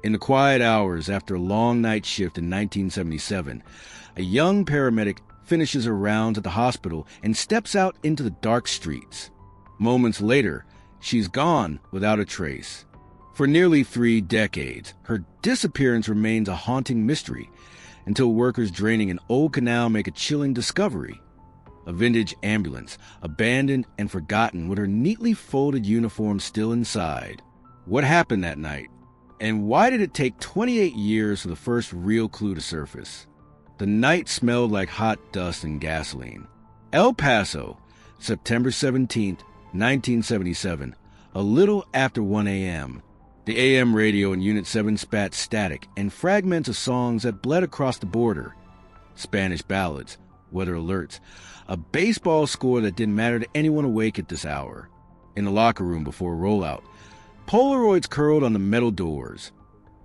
In the quiet hours after a long night shift in 1977, a young paramedic finishes her rounds at the hospital and steps out into the dark streets. Moments later, she's gone without a trace. For nearly 3 decades, her disappearance remains a haunting mystery until workers draining an old canal make a chilling discovery. A vintage ambulance, abandoned and forgotten with her neatly folded uniform still inside. What happened that night? And why did it take 28 years for the first real clue to surface? The night smelled like hot dust and gasoline. El Paso, September 17, 1977, a little after 1 a.m. The AM radio in Unit 7 spat static and fragments of songs that bled across the border. Spanish ballads, weather alerts, a baseball score that didn't matter to anyone awake at this hour. In the locker room before rollout, Polaroids curled on the metal doors.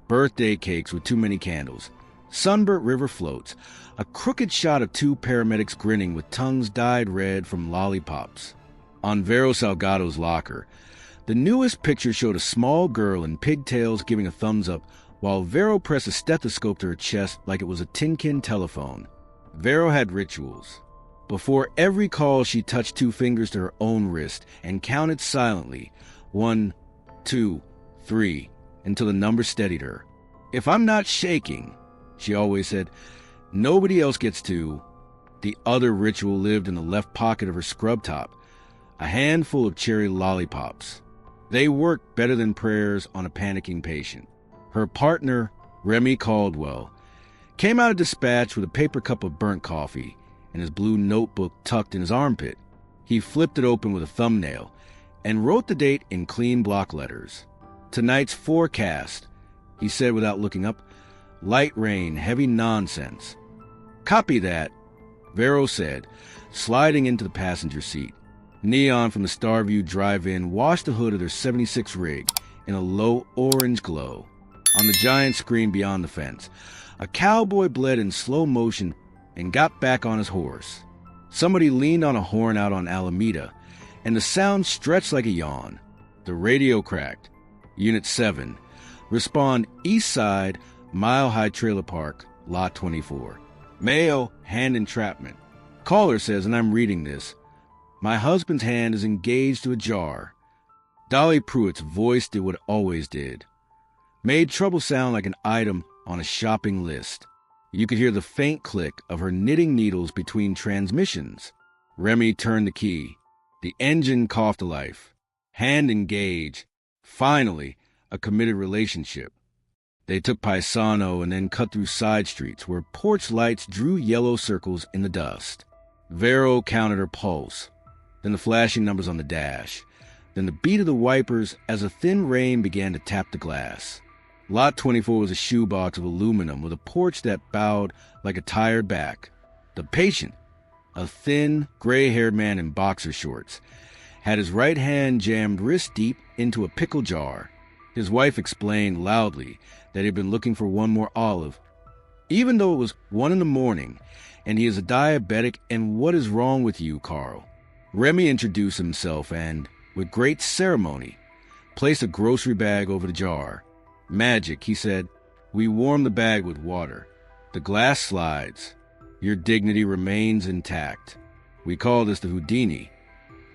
Birthday cakes with too many candles. Sunburnt river floats. A crooked shot of 2 paramedics grinning with tongues dyed red from lollipops. On Vero Salgado's locker, the newest picture showed a small girl in pigtails giving a thumbs up while Vero pressed a stethoscope to her chest like it was a tin-can telephone. Vero had rituals. Before every call, she touched 2 fingers to her own wrist and counted silently. 1, 2, 3, until the number steadied her. If I'm not shaking, she always said, nobody else gets to. The other ritual lived in the left pocket of her scrub top, a handful of cherry lollipops. They worked better than prayers on a panicking patient. Her partner, Remy Caldwell, came out of dispatch with a paper cup of burnt coffee and his blue notebook tucked in his armpit. He flipped it open with a thumbnail and wrote the date in clean block letters. Tonight's forecast, he said without looking up, light rain, heavy nonsense. Copy that, Vero said, sliding into the passenger seat. Neon from the Starview drive-in washed the hood of their 76 rig in a low orange glow. On the giant screen beyond the fence, a cowboy bled in slow motion and got back on his horse. Somebody leaned on a horn out on Alameda, and the sound stretched like a yawn. The radio cracked. Unit 7. Respond East Side, Mile High Trailer Park, Lot 24. Mayo, hand entrapment. Caller says, and I'm reading this, my husband's hand is engaged to a jar. Dolly Pruitt's voice did what it always did. Made trouble sound like an item on a shopping list. You could hear the faint click of her knitting needles between transmissions. Remy turned the key. The engine coughed to life. Hand engaged. Finally, a committed relationship. They took Paisano and then cut through side streets where porch lights drew yellow circles in the dust. Vero counted her pulse, then the flashing numbers on the dash, then the beat of the wipers as a thin rain began to tap the glass. Lot 24 was a shoebox of aluminum with a porch that bowed like a tired back. The patient, a thin, gray-haired man in boxer shorts, had his right hand jammed wrist-deep into a pickle jar. His wife explained loudly that he had been looking for one more olive, even though it was 1 a.m, and he is a diabetic, and what is wrong with you, Carl? Remy introduced himself and, with great ceremony, placed a grocery bag over the jar. Magic, he said. We warm the bag with water. The glass slides. Your dignity remains intact. We call this the Houdini.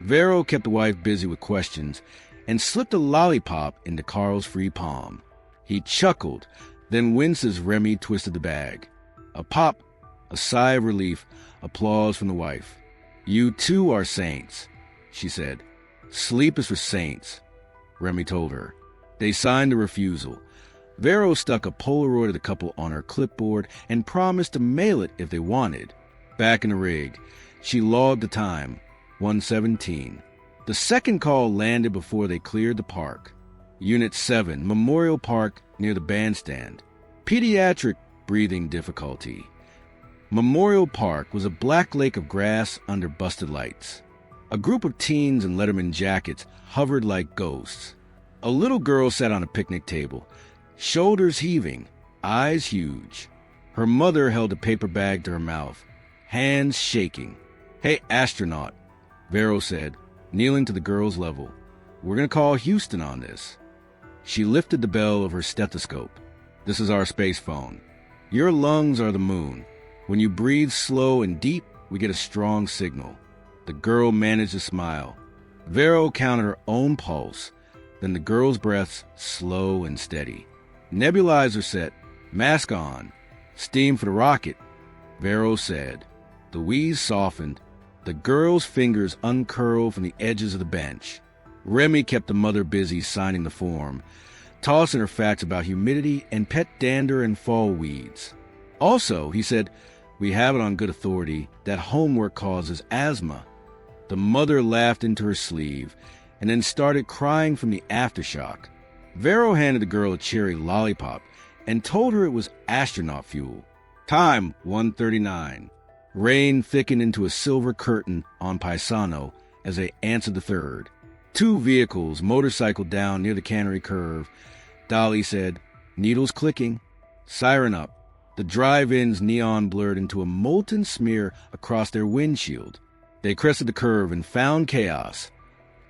Vero kept the wife busy with questions and slipped a lollipop into Carl's free palm. He chuckled, then winced as Remy twisted the bag. A pop, a sigh of relief, applause from the wife. You too are saints, she said. Sleep is for saints, Remy told her. They signed a refusal. Vero stuck a Polaroid of the couple on her clipboard and promised to mail it if they wanted. Back in the rig, she logged the time, 1:17. The second call landed before they cleared the park. Unit 7, Memorial Park near the bandstand. Pediatric breathing difficulty. Memorial Park was a black lake of grass under busted lights. A group of teens in Letterman jackets hovered like ghosts. A little girl sat on a picnic table, shoulders heaving, eyes huge. Her mother held a paper bag to her mouth, hands shaking. Hey, astronaut, Vero said, kneeling to the girl's level. We're going to call Houston on this. She lifted the bell of her stethoscope. This is our space phone. Your lungs are the moon. When you breathe slow and deep, we get a strong signal. The girl managed to smile. Vero counted her own pulse, then the girl's breaths slow and steady. Nebulizer set, mask on, steam for the rocket, Vero said. The wheeze softened. The girl's fingers uncurled from the edges of the bench. Remy kept the mother busy signing the form, tossing her facts about humidity and pet dander and fall weeds. Also, he said, we have it on good authority that homework causes asthma. The mother laughed into her sleeve and then started crying from the aftershock. Vero handed the girl a cherry lollipop and told her it was astronaut fuel. Time, 1:39. Rain thickened into a silver curtain on Paisano as they answered the third. 2 vehicles motorcycled down near the cannery curve. Dolly said, needles clicking, siren up. The drive-in's neon blurred into a molten smear across their windshield. They crested the curve and found chaos.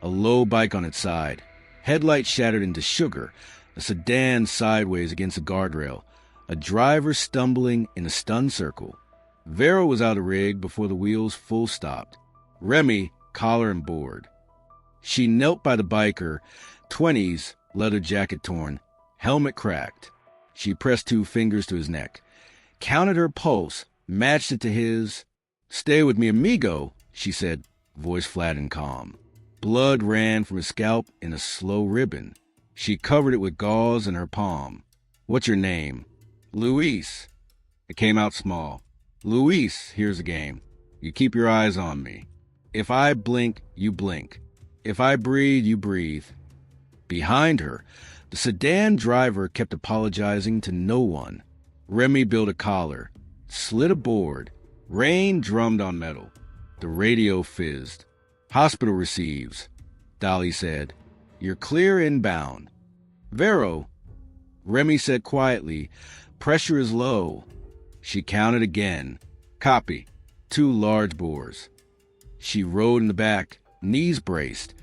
A low bike on its side, headlights shattered into sugar, a sedan sideways against a guardrail, a driver stumbling in a stunned circle. Vero was out of the rig before the wheels full stopped. Remy, collar and board. She knelt by the biker, 20s, leather jacket torn, helmet cracked. She pressed 2 fingers to his neck, counted her pulse, matched it to his. Stay with me, amigo, she said, voice flat and calm. Blood ran from his scalp in a slow ribbon. She covered it with gauze in her palm. What's your name? Luis. It came out small. Luis, here's the game. You keep your eyes on me. If I blink, you blink. If I breathe, you breathe. Behind her, the sedan driver kept apologizing to no one. Remy built a collar, slid a board. Rain drummed on metal. The radio fizzed. Hospital receives, Dolly said. You're clear inbound. Vero, Remy said quietly, pressure is low. She counted again. Copy. 2 large bores. She rode in the back, knees braced,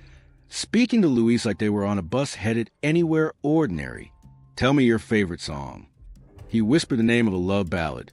speaking to Luis like they were on a bus headed anywhere ordinary. Tell me your favorite song. He whispered the name of a love ballad.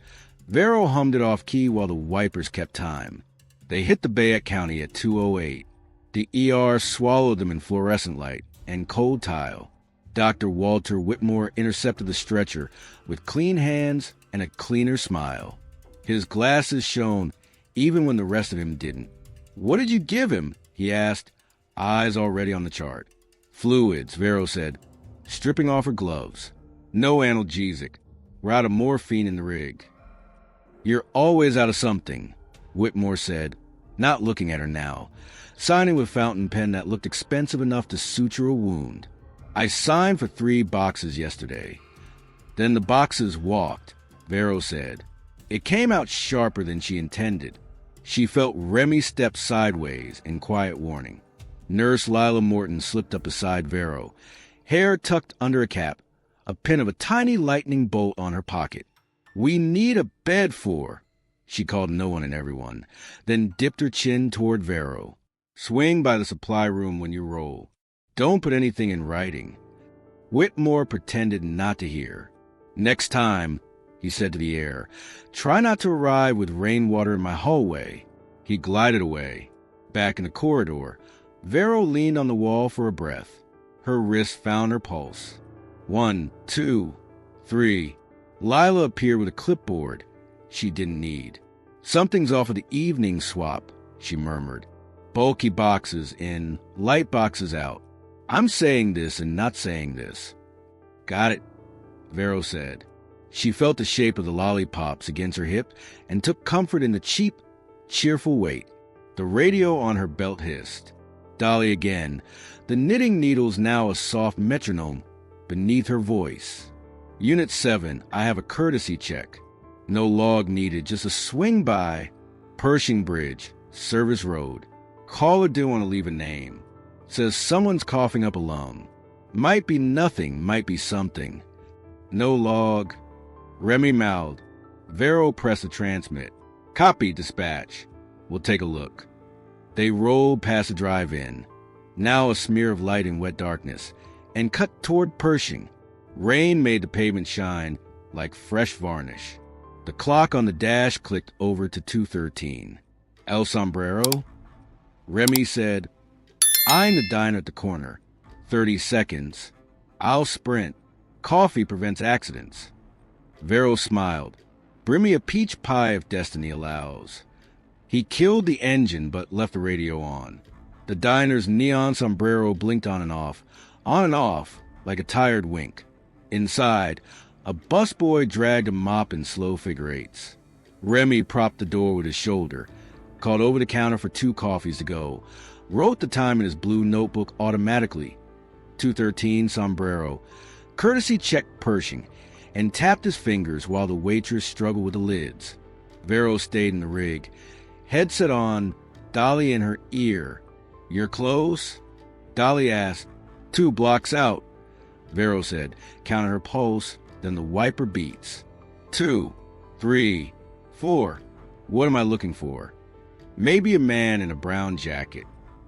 Vero hummed it off key while the wipers kept time. They hit the Bayette County at 2:08. The ER swallowed them in fluorescent light and cold tile. Dr. Walter Whitmore intercepted the stretcher with clean hands and a cleaner smile. His glasses shone even when the rest of him didn't. What did you give him? He asked, eyes already on the chart. Fluids, Vero said, stripping off her gloves. No analgesic. We're out of morphine in the rig. You're always out of something, Whitmore said, not looking at her now, signing with fountain pen that looked expensive enough to suture a wound. I signed for 3 boxes yesterday. Then the boxes walked, Vero said. It came out sharper than she intended. She felt Remy step sideways in quiet warning. Nurse Lila Morton slipped up beside Vero, hair tucked under a cap, a pin of a tiny lightning bolt on her pocket. We need a bed for, she called no one and everyone, then dipped her chin toward Vero. Swing by the supply room when you roll. Don't put anything in writing. Whitmore pretended not to hear. Next time, he said to the air, try not to arrive with rainwater in my hallway. He glided away. Back in the corridor, Vero leaned on the wall for a breath. Her wrist found her pulse. 1, 2, 3. Lila appeared with a clipboard she didn't need. Something's off of the evening swap, she murmured. Bulky boxes in, light boxes out. I'm saying this and not saying this. Got it, Vero said. She felt the shape of the lollipops against her hip and took comfort in the cheap, cheerful weight. The radio on her belt hissed. Dolly again, the knitting needles now a soft metronome beneath her voice. Unit 7, I have a courtesy check. No log needed, just a swing by. Pershing Bridge, Service Road. Caller didn't want to leave a name. Says someone's coughing up a lung. Might be nothing, might be something. No log. Remy mouthed. Vero pressed the transmit. Copy, dispatch. We'll take a look. They rolled past the drive-in, now a smear of light in wet darkness, and cut toward Pershing. Rain made the pavement shine like fresh varnish. The clock on the dash clicked over to 2:13. El sombrero? Remy said, eyeing the diner at the corner. 30 seconds. I'll sprint. Coffee prevents accidents. Vero smiled. Bring me a peach pie if destiny allows. He killed the engine but left the radio on. The diner's neon sombrero blinked on and off like a tired wink. Inside, a busboy dragged a mop in slow figure eights. Remy propped the door with his shoulder, called over the counter for 2 coffees to go, wrote the time in his blue notebook automatically. 2:13 sombrero, courtesy check Pershing, and tapped his fingers while the waitress struggled with the lids. Vero stayed in the rig, headset on, Dolly in her ear. You're close? Dolly asked. 2 blocks out, Vero said, counting her pulse, then the wiper beats. 2, 3, 4. What am I looking for? Maybe a man in a brown jacket.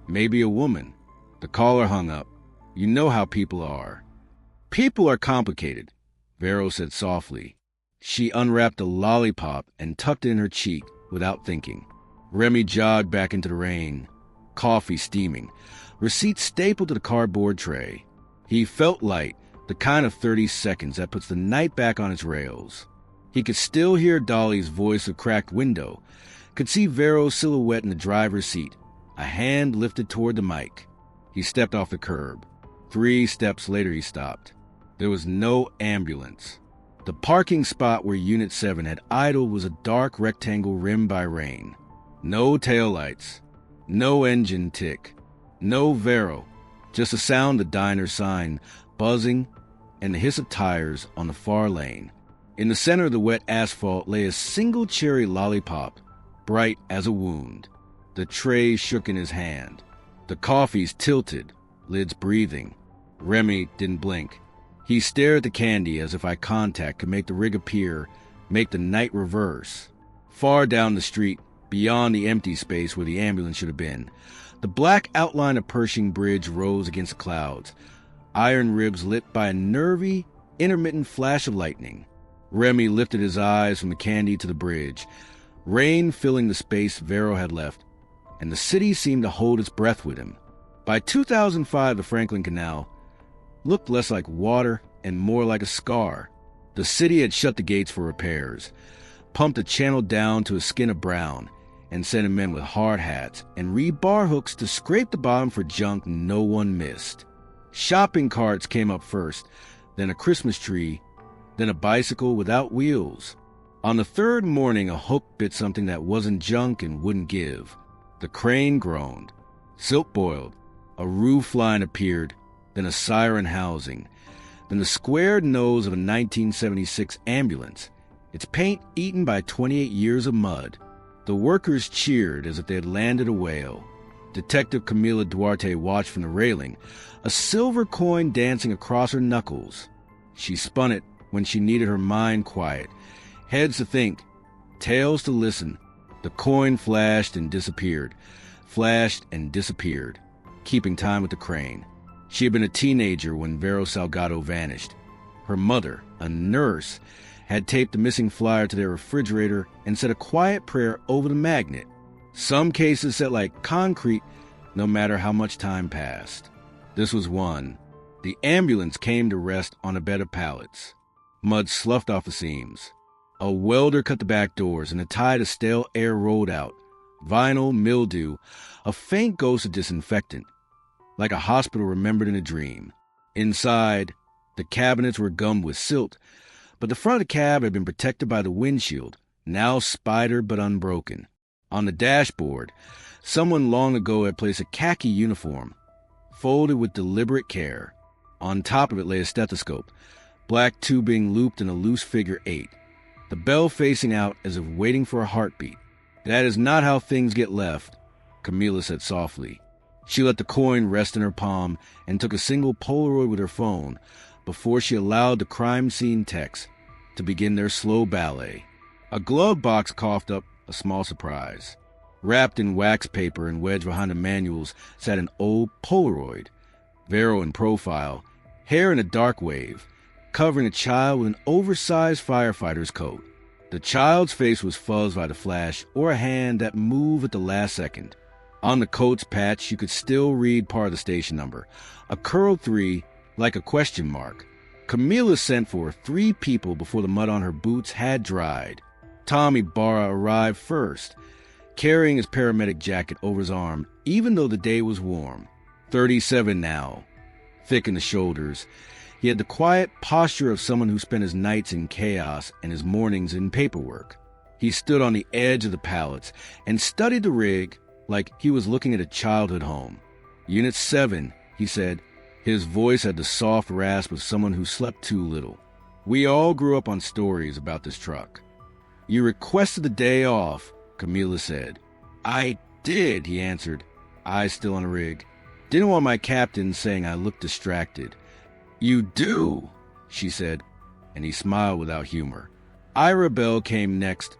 Maybe a woman. The caller hung up. You know how people are. People are complicated, Vero said softly. She unwrapped a lollipop and tucked it in her cheek without thinking. Remy jogged back into the rain, coffee steaming, receipt stapled to the cardboard tray. He felt light, the kind of 30 seconds that puts the night back on its rails. He could still hear Dolly's voice of cracked window, could see Vero's silhouette in the driver's seat, a hand lifted toward the mic. He stepped off the curb. 3 steps later he stopped. There was no ambulance. The parking spot where Unit 7 had idled was a dark rectangle rimmed by rain. No taillights. No engine tick. No Vero. Just the sound of the diner sign buzzing and the hiss of tires on the far lane. In the center of the wet asphalt lay a single cherry lollipop, bright as a wound. The tray shook in his hand. The coffees tilted, lids breathing. Remy didn't blink. He stared at the candy as if eye contact could make the rig appear, make the night reverse. Far down the street, beyond the empty space where the ambulance should have been, the black outline of Pershing Bridge rose against the clouds, iron ribs lit by a nervy, intermittent flash of lightning. Remy lifted his eyes from the candy to the bridge, rain filling the space Vero had left, and the city seemed to hold its breath with him. By 2005, the Franklin Canal looked less like water and more like a scar. The city had shut the gates for repairs, pumped the channel down to a skin of brown, and sent in men with hard hats and rebar hooks to scrape the bottom for junk no one missed. Shopping carts came up first, then a Christmas tree, then a bicycle without wheels. On the 3rd morning, a hook bit something that wasn't junk and wouldn't give. The crane groaned. Silt boiled. A roof line appeared, then a siren housing, then the squared nose of a 1976 ambulance, its paint eaten by 28 years of mud. The workers cheered as if they had landed a whale. Detective Camila Duarte watched from the railing, a silver coin dancing across her knuckles. She spun it when she needed her mind quiet, heads to think, tails to listen. The coin flashed and disappeared, keeping time with the crane. She had been a teenager when Vero Salgado vanished. Her mother, a nurse, had taped the missing flyer to their refrigerator and said a quiet prayer over the magnet. Some cases set like concrete no matter how much time passed. This was one. The ambulance came to rest on a bed of pallets. Mud sloughed off the seams. A welder cut the back doors and a tide of stale air rolled out. Vinyl, mildew, a faint ghost of disinfectant, like a hospital remembered in a dream. Inside, the cabinets were gummed with silt, but the front of the cab had been protected by the windshield, now spidered but unbroken. On the dashboard, someone long ago had placed a khaki uniform, folded with deliberate care. On top of it lay a stethoscope, black tubing looped in a loose figure 8, the bell facing out as if waiting for a heartbeat. That is not how things get left, Camila said softly. She let the coin rest in her palm and took a single Polaroid with her phone before she allowed the crime scene techs to begin their slow ballet. A glove box coughed up a small surprise. Wrapped in wax paper and wedged behind the manuals sat an old Polaroid, Vero in profile, hair in a dark wave, covering a child with an oversized firefighter's coat. The child's face was fuzzed by the flash or a hand that moved at the last second. On the coat's patch, you could still read part of the station number, a curled 3 like a question mark. Camila sent for 3 people before the mud on her boots had dried. Tom Ibarra arrived first, carrying his paramedic jacket over his arm, even though the day was warm. 37 now, thick in the shoulders. He had the quiet posture of someone who spent his nights in chaos and his mornings in paperwork. He stood on the edge of the pallets and studied the rig like he was looking at a childhood home. Unit 7, he said. His voice had the soft rasp of someone who slept too little. We all grew up on stories about this truck. You requested the day off, Camila said. I did, he answered, eyes still on the rig. Didn't want my captain saying I looked distracted. You do, she said, and he smiled without humor. Ira Bell came next,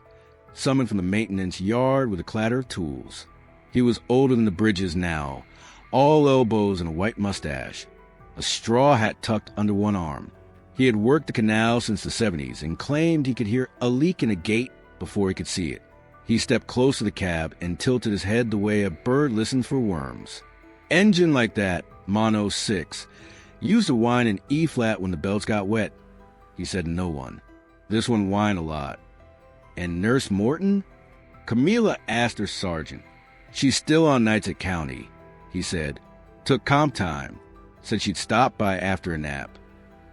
summoned from the maintenance yard with a clatter of tools. He was older than the Bridges now, all elbows and a white mustache, a straw hat tucked under one arm. He had worked the canal since the 70s and claimed he could hear a leak in a gate before he could see it. He stepped close to the cab and tilted his head the way a bird listens for worms. Engine like that, Mono 6, used to whine in E-flat when the belts got wet, he said to no one. This one whined a lot. And Nurse Morton? Camila asked her sergeant. She's still on nights at county, he said. Took comp time. Said she'd stop by after a nap.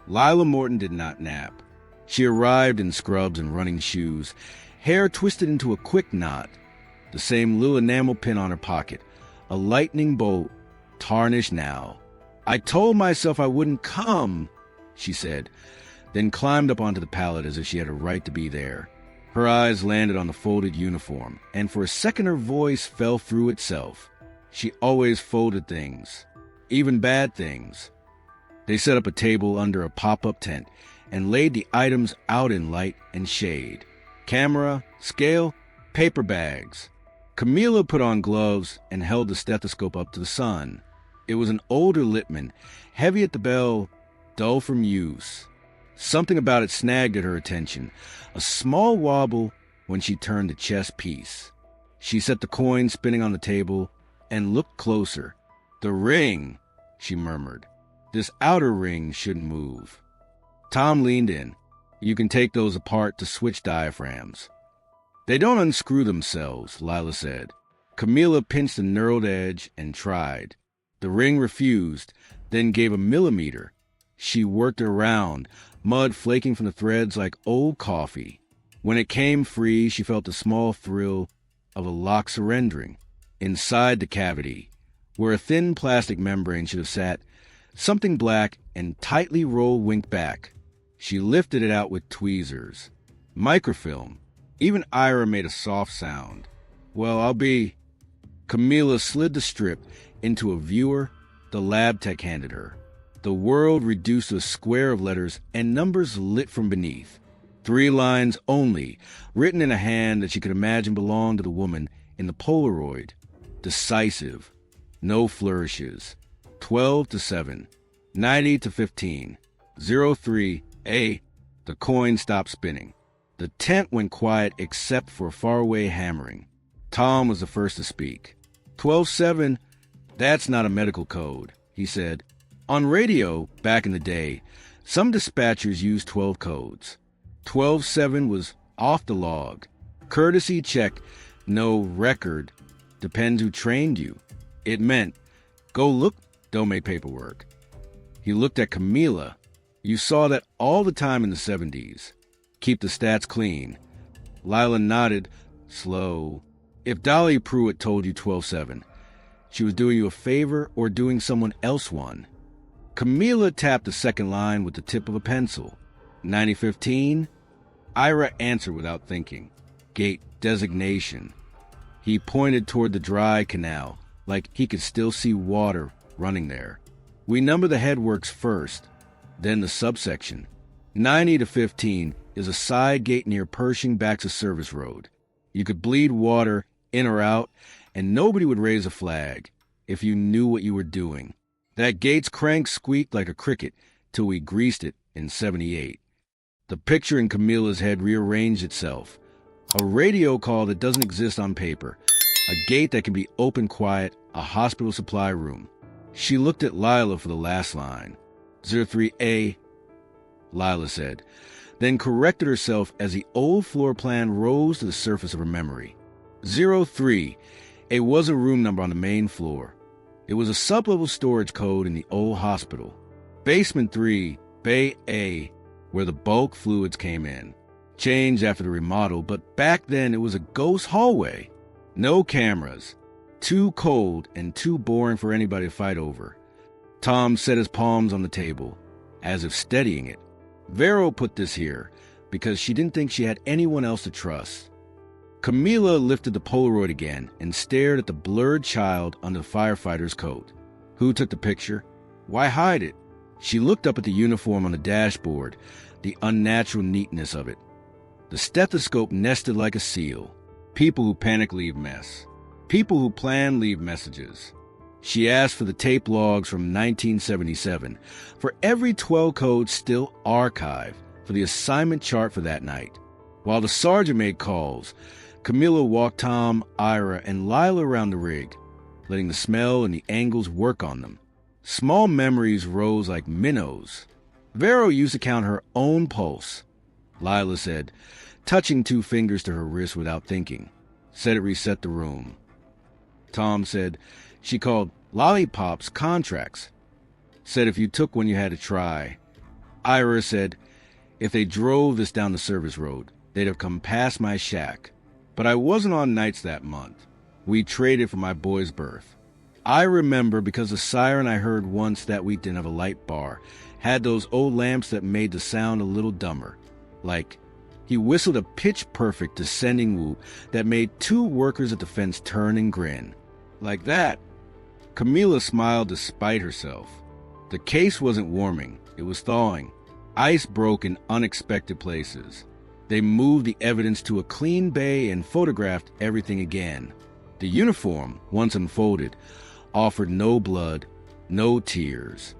Lila Morton did not nap. She arrived in scrubs and running shoes, hair twisted into a quick knot, the same little enamel pin on her pocket, a lightning bolt, tarnished now. I told myself I wouldn't come, she said, then climbed up onto the pallet as if she had a right to be there. Her eyes landed on the folded uniform, and for a second her voice fell through itself. She always folded things, even bad things. They set up a table under a pop-up tent and laid the items out in light and shade. Camera, scale, paper bags. Camila put on gloves and held the stethoscope up to the sun. It was an older Littman, heavy at the bell, dull from use. Something about it snagged at her attention, a small wobble when she turned the chess piece. She set the coin spinning on the table and looked closer. The ring, she murmured. This outer ring shouldn't move. Tom leaned in. You can take those apart to switch diaphragms. They don't unscrew themselves, Lila said. Camila pinched the knurled edge and tried. The ring refused, then gave a millimeter. She worked it around, mud flaking from the threads like old coffee. When it came free, she felt the small thrill of a lock surrendering. Inside the cavity, where a thin plastic membrane should have sat, something black and tightly rolled winked back. She lifted it out with tweezers. Microfilm. Even Ira made a soft sound. Well, I'll be... Camila slid the strip into a viewer the lab tech handed her. The world reduced to a square of letters and numbers lit from beneath. 3 lines only, written in a hand that she could imagine belonged to the woman in the Polaroid. Decisive. No flourishes. 12-7. 90-15. 03. A. The coin stopped spinning. The tent went quiet except for faraway hammering. Tom was the first to speak. 12-7. That's not a medical code, he said. On radio, back in the day, some dispatchers used 12 codes. 12-7 was off the log. Courtesy check, no record. Depends who trained you. It meant, go look, don't make paperwork. He looked at Camila. You saw that all the time in the 70s. Keep the stats clean. Lila nodded, slow. If Dolly Pruitt told you 12-7, she was doing you a favor or doing someone else one. Camila tapped the second line with the tip of a pencil. 90-15. Ira answered without thinking. Gate designation. He pointed toward the dry canal, like he could still see water running there. We number the headworks first, then the subsection. 90-15 is a side gate near Pershing backs a service road. You could bleed water in or out, and nobody would raise a flag if you knew what you were doing. That gate's crank squeaked like a cricket till we greased it in 78. The picture in Camila's head rearranged itself. A radio call that doesn't exist on paper. A gate that can be opened quiet. A hospital supply room. She looked at Lila for the last line. 03A, Lila said, then corrected herself as the old floor plan rose to the surface of her memory. 03, it was a room number on the main floor. It was a sub-level storage code in the old hospital. Basement 3, Bay A, where the bulk fluids came in. Changed after the remodel, but back then it was a ghost hallway. No cameras. Too cold and too boring for anybody to fight over. Tom set his palms on the table, as if steadying it. Vero put this here because she didn't think she had anyone else to trust. Camila lifted the Polaroid again and stared at the blurred child under the firefighter's coat. Who took the picture? Why hide it? She looked up at the uniform on the dashboard, the unnatural neatness of it. The stethoscope nested like a seal. People who panic leave mess. People who plan leave messages. She asked for the tape logs from 1977, for every 12 code still archived, for the assignment chart for that night. While the sergeant made calls, Camilla walked Tom, Ira, and Lila around the rig, letting the smell and the angles work on them. Small memories rose like minnows. Vero used to count her own pulse. Lila said, touching 2 fingers to her wrist without thinking. Said it reset the room. Tom said she called lollipops contracts. Said if you took one you had to try. Ira said if they drove this down the service road, they'd have come past my shack. But I wasn't on nights that month. We traded for my boy's birth. I remember because the siren I heard once that week didn't have a light bar, had those old lamps that made the sound a little dumber. Like, he whistled a pitch-perfect descending whoop that made 2 workers at the fence turn and grin. Like that. Camila smiled despite herself. The case wasn't warming. It was thawing. Ice broke in unexpected places. They moved the evidence to a clean bay and photographed everything again. The uniform, once unfolded, offered no blood, no tears.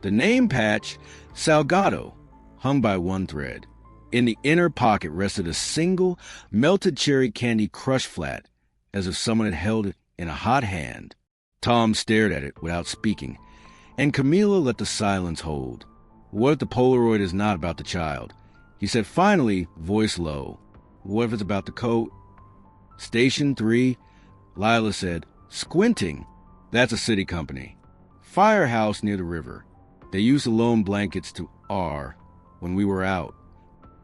The name patch, Salgado, hung by one thread. In the inner pocket rested a single melted cherry candy crush flat, as if someone had held it in a hot hand. Tom stared at it without speaking, and Camila let the silence hold. What if the Polaroid is not about the child? He said finally, voice low. What if it's about the coat? Station 3, Lila said, squinting. That's a city company. Firehouse near the river. They used to loan blankets to R when we were out.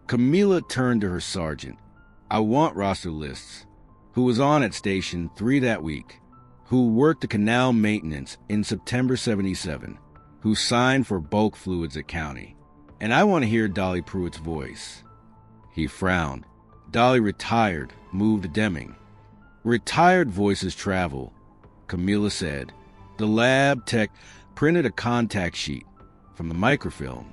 Camila turned to her sergeant. I want roster lists. Who was on at Station 3 that week? Who worked the canal maintenance in September 77? Who signed for bulk fluids at County? And I want to hear Dolly Pruitt's voice. He frowned. Dolly retired, moved to Deming. Retired voices travel, Camila said. The lab tech printed a contact sheet from the microfilm.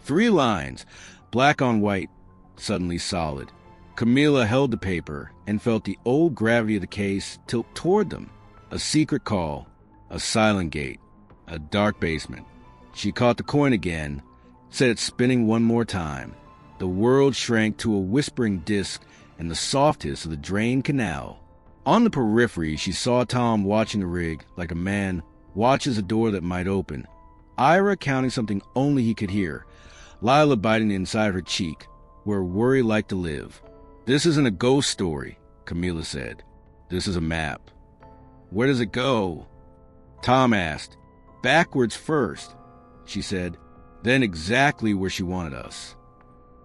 3 lines, black on white, suddenly solid. Camila held the paper and felt the old gravity of the case tilt toward them. A secret call, a silent gate, a dark basement. She caught the coin again, set it spinning one more time. The world shrank to a whispering disk and the soft hiss of the drained canal. On the periphery, she saw Tom watching the rig like a man watches a door that might open. Ira counting something only he could hear. Lila biting the inside of her cheek, where worry liked to live. This isn't a ghost story, Camila said. This is a map. Where does it go? Tom asked. Backwards first, she said, then exactly where she wanted us.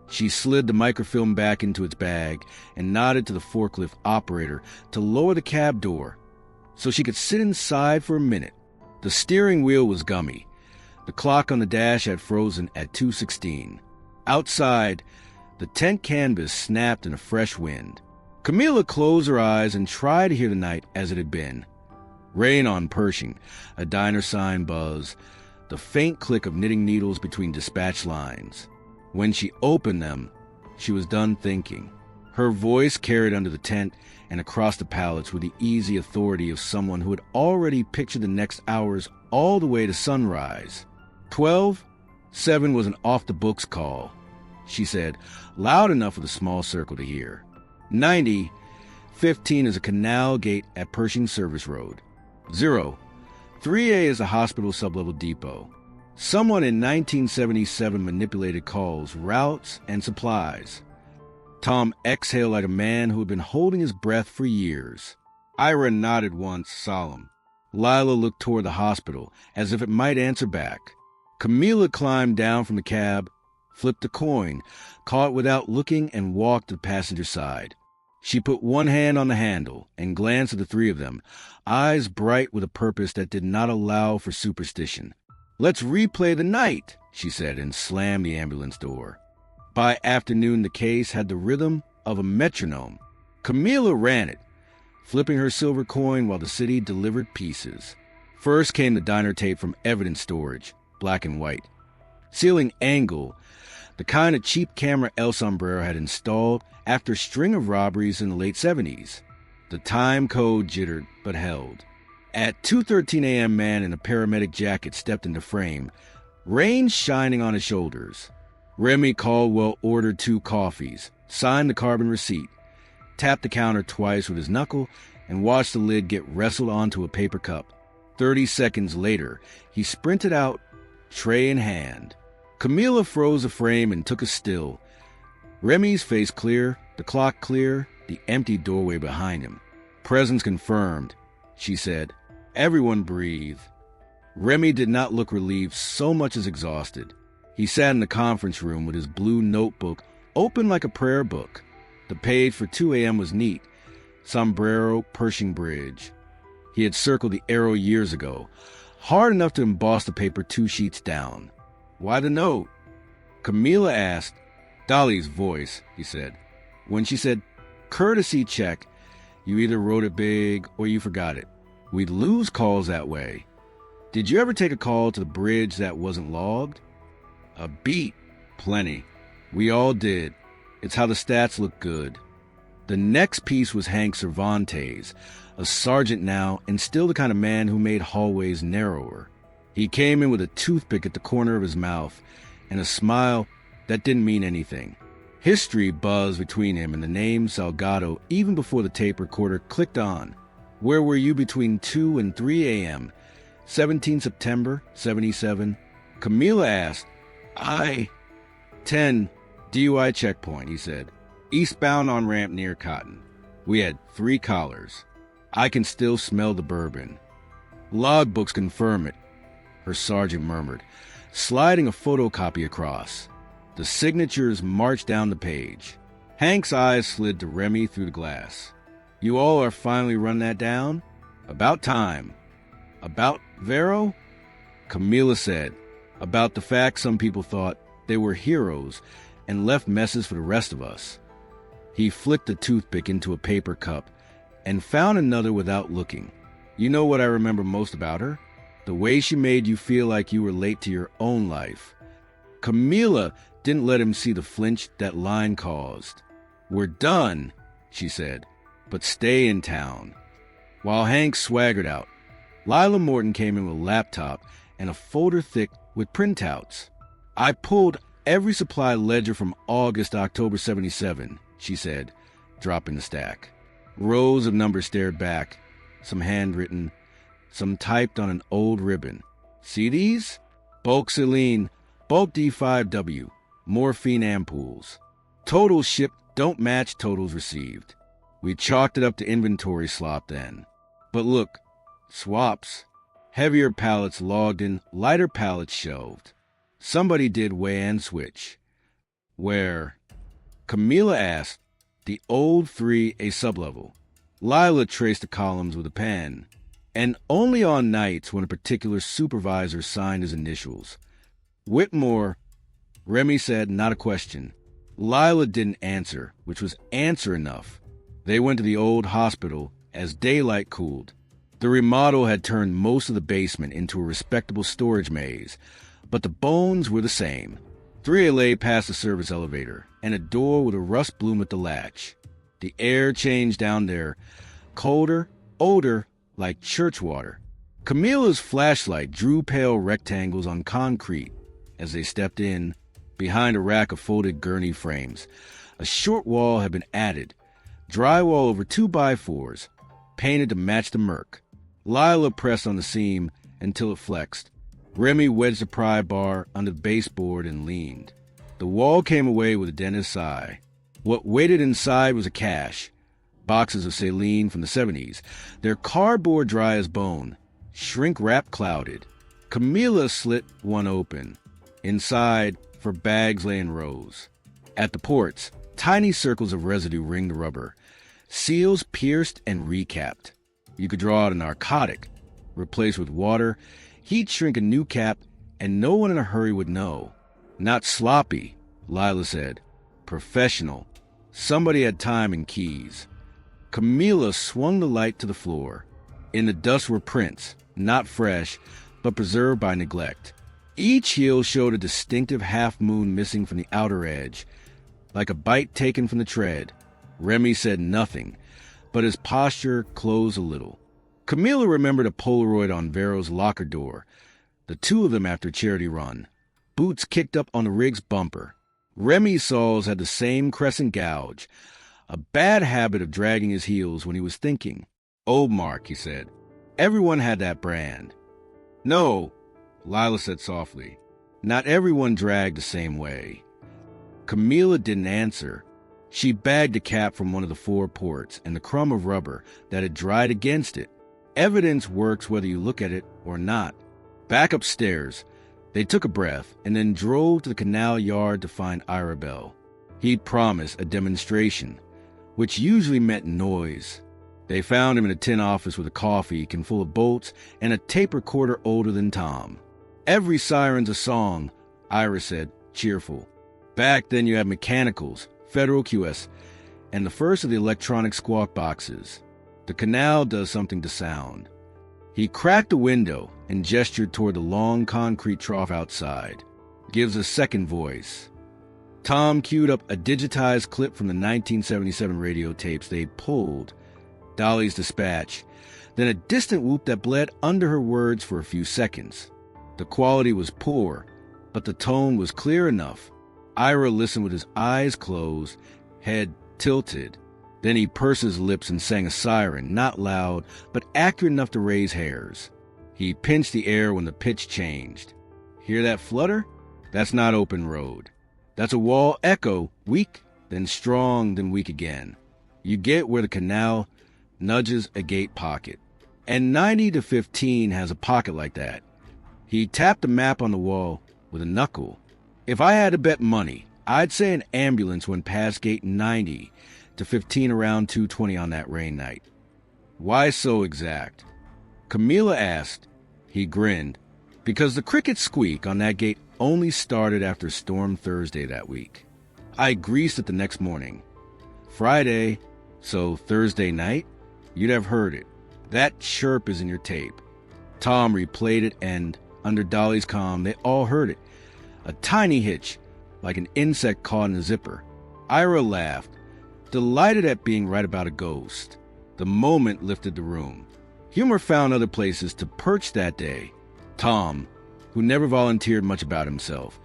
She slid the microfilm back into its bag and nodded to the forklift operator to lower the cab door so she could sit inside for a minute. The steering wheel was gummy. The clock on the dash had frozen at 2:16. Outside, the tent canvas snapped in a fresh wind. Camila closed her eyes and tried to hear the night as it had been. Rain on Pershing, a diner sign buzz, the faint click of knitting needles between dispatch lines. When she opened them, she was done thinking. Her voice carried under the tent and across the pallets with the easy authority of someone who had already pictured the next hours all the way to sunrise. 12, 7 was an off-the-books call, she said, loud enough for the small circle to hear. 90, 15 is a canal gate at Pershing Service Road. 0, 3A is a hospital sublevel depot. Someone in 1977 manipulated calls, routes, and supplies. Tom exhaled like a man who had been holding his breath for years. Ira nodded once, solemn. Lila looked toward the hospital, as if it might answer back. Camila climbed down from the cab, flipped a coin, caught it without looking, and walked to the passenger side. She put one hand on the handle and glanced at the three of them, eyes bright with a purpose that did not allow for superstition. "Let's replay the night," she said, and slammed the ambulance door. By afternoon, the case had the rhythm of a metronome. Camila ran it, flipping her silver coin while the city delivered pieces. First came the diner tape from evidence storage, black and white. Ceiling angle, the kind of cheap camera El Sombrero had installed after a string of robberies in the late 70s. The time code jittered, but held. At 2:13 a.m., man in a paramedic jacket stepped into frame, rain shining on his shoulders. Remy Caldwell ordered 2 coffees, signed the carbon receipt, tapped the counter twice with his knuckle, and watched the lid get wrestled onto a paper cup. 30 seconds later, he sprinted out, tray in hand. Camila froze the frame and took a still. Remy's face clear, the clock clear, the empty doorway behind him. "Presence confirmed," she said. Everyone breathed. Remy did not look relieved so much as exhausted. He sat in the conference room with his blue notebook open like a prayer book. The page for 2 a.m. was neat. Sombrero, Pershing Bridge. He had circled the arrow years ago, hard enough to emboss the paper 2 sheets down. "Why the note?" Camila asked. "Dolly's voice," he said. When she said, "courtesy check," you either wrote it big or you forgot it. We'd lose calls that way. Did you ever take a call to the bridge that wasn't logged? A beat. Plenty. We all did. It's how the stats look good. The next piece was Hank Cervantes, a sergeant now and still the kind of man who made hallways narrower. He came in with a toothpick at the corner of his mouth and a smile that didn't mean anything. History buzzed between him and the name Salgado even before the tape recorder clicked on. "Where were you between 2 and 3 a.m.? 17 September, 77. Camila asked. 10, DUI checkpoint, he said. Eastbound on ramp near Cotton. We had 3 collars. I can still smell the bourbon. Logbooks confirm it, her sergeant murmured, sliding a photocopy across. The signatures marched down the page. Hank's eyes slid to Remy through the glass. "You all are finally run that down? About time. About Vero?" Camila said. About the fact some people thought they were heroes and left messes for the rest of us. He flicked a toothpick into a paper cup and found another without looking. "You know what I remember most about her? The way she made you feel like you were late to your own life." Camila didn't let him see the flinch that line caused. "We're done," she said, "but stay in town." While Hank swaggered out, Lila Morton came in with a laptop and a folder thick with printouts. "I pulled every supply ledger from August to October 77, she said, dropping the stack. Rows of numbers stared back, some handwritten, some typed on an old ribbon. "See these? Bulk saline, bulk D5W, morphine ampoules. Totals shipped don't match totals received. We chalked it up to inventory slop then. But look, swaps. Heavier pallets logged in, lighter pallets shelved. Somebody did weigh and switch." "Where?" Camila asked. "The old 3A sublevel." Lila traced the columns with a pen. "And only on nights when a particular supervisor signed his initials. Whitmore," Remy said, not a question. Lila didn't answer, which was answer enough. They went to the old hospital as daylight cooled. The remodel had turned most of the basement into a respectable storage maze, but the bones were the same. 3A lay past the service elevator and a door with a rust bloom at the latch. The air changed down there, colder, odor, like church water. Camila's flashlight drew pale rectangles on concrete. As they stepped in, behind a rack of folded gurney frames, a short wall had been added, drywall over 2x4s, painted to match the murk. Lila pressed on the seam until it flexed. Remy wedged the pry bar under the baseboard and leaned. The wall came away with a dentist's sigh. What waited inside was a cache. Boxes of saline from the 70s, their cardboard dry as bone, shrink-wrap clouded. Camila slit one open. Inside, for bags lay in rows. At the ports, tiny circles of residue ringed the rubber. Seals pierced and recapped. You could draw out a narcotic, replace with water, heat shrink a new cap, and no one in a hurry would know. Not sloppy, Lila said. Professional. Somebody had time and keys. Camila swung the light to the floor. In the dust were prints, not fresh, but preserved by neglect. Each heel showed a distinctive half-moon missing from the outer edge, like a bite taken from the tread. Remy said nothing, but his posture closed a little. Camila remembered a Polaroid on Vero's locker door, the two of them after Charity Run. Boots kicked up on the rig's bumper. Remy's soles had the same crescent gouge, a bad habit of dragging his heels when he was thinking. Old Mark, he said. Everyone had that brand. No, Lila said softly. Not everyone dragged the same way. Camila didn't answer. She bagged a cap from one of the 4 ports and the crumb of rubber that had dried against it. Evidence works whether you look at it or not. Back upstairs, they took a breath and then drove to the canal yard to find Irabel. He'd promised a demonstration, which usually meant noise. They found him in a tin office with a coffee can full of bolts and a tape recorder older than Tom. Every siren's a song, Ira said, cheerful. Back then you had mechanicals, Federal QS, and the first of the electronic squawk boxes. The canal does something to sound. He cracked a window and gestured toward the long concrete trough outside. Gives a second voice. Tom queued up a digitized clip from the 1977 radio tapes they'd pulled. Dolly's dispatch, then a distant whoop that bled under her words for a few seconds. The quality was poor, but the tone was clear enough. Ira listened with his eyes closed, head tilted. Then he pursed his lips and sang a siren, not loud, but accurate enough to raise hairs. He pinched the air when the pitch changed. Hear that flutter? That's not open road. That's a wall echo, weak, then strong, then weak again. You get where the canal nudges a gate pocket. And 90 to 15 has a pocket like that. He tapped the map on the wall with a knuckle. If I had to bet money, I'd say an ambulance went past gate 90 to 15 around 2:20 on that rain night. Why so exact? Camila asked. He grinned. Because the cricket squeak on that gate only started after Storm Thursday that week. I greased it the next morning. Friday, so Thursday night, you'd have heard it. That chirp is in your tape. Tom replayed it, and under Dolly's comm, they all heard it. A tiny hitch, like an insect caught in a zipper. Ira laughed, delighted at being right about a ghost. The moment lifted the room. Humor found other places to perch that day. Tom, who never volunteered much about himself,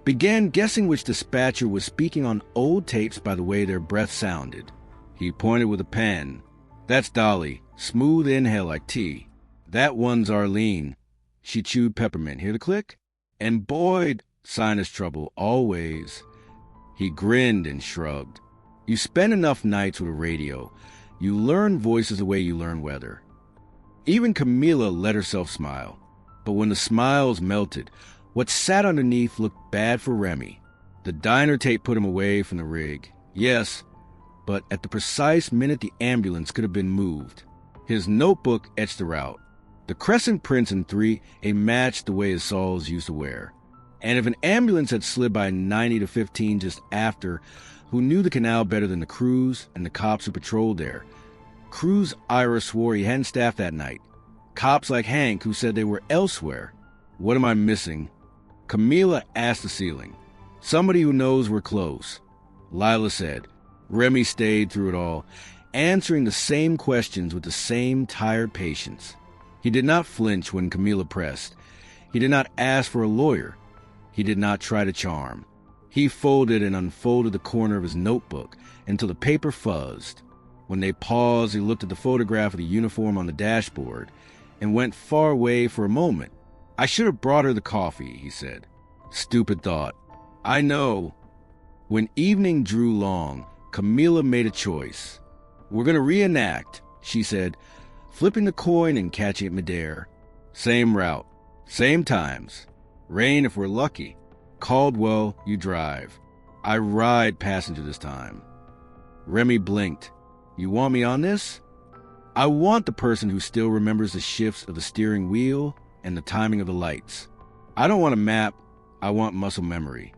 began guessing which dispatcher was speaking on old tapes by the way their breath sounded. He pointed with a pen. That's Dolly. Smooth inhale like tea. That one's Arlene. She chewed peppermint. Hear the click? And Boyd, sinus trouble, always. He grinned and shrugged. You spend enough nights with a radio, you learn voices the way you learn weather. Even Camila let herself smile. But when the smiles melted, what sat underneath looked bad for Remy. The diner tape put him away from the rig. Yes, but at the precise minute the ambulance could have been moved. His notebook etched the route. The crescent prints in 3, a matched the way his soles used to wear. And if an ambulance had slid by 90 to 15 just after, who knew the canal better than the crews and the cops who patrolled there? Crews Ira swore he hadn't staffed that night. Cops like Hank who said they were elsewhere. What am I missing? Camila asked the ceiling. Somebody who knows we're close. Lila said. Remy stayed through it all, answering the same questions with the same tired patience. He did not flinch when Camila pressed. He did not ask for a lawyer. He did not try to charm. He folded and unfolded the corner of his notebook until the paper fuzzed. When they paused, he looked at the photograph of the uniform on the dashboard and went far away for a moment. "I should have brought her the coffee," he said. "Stupid thought. I know." When evening drew long, Camila made a choice. "We're going to reenact," she said, flipping the coin and catching it midair. "Same route, same times. Rain if we're lucky. Caldwell, you drive. I ride passenger this time." Remy blinked. "You want me on this?" "I want the person who still remembers the shifts of the steering wheel and the timing of the lights. I don't want a map, I want muscle memory."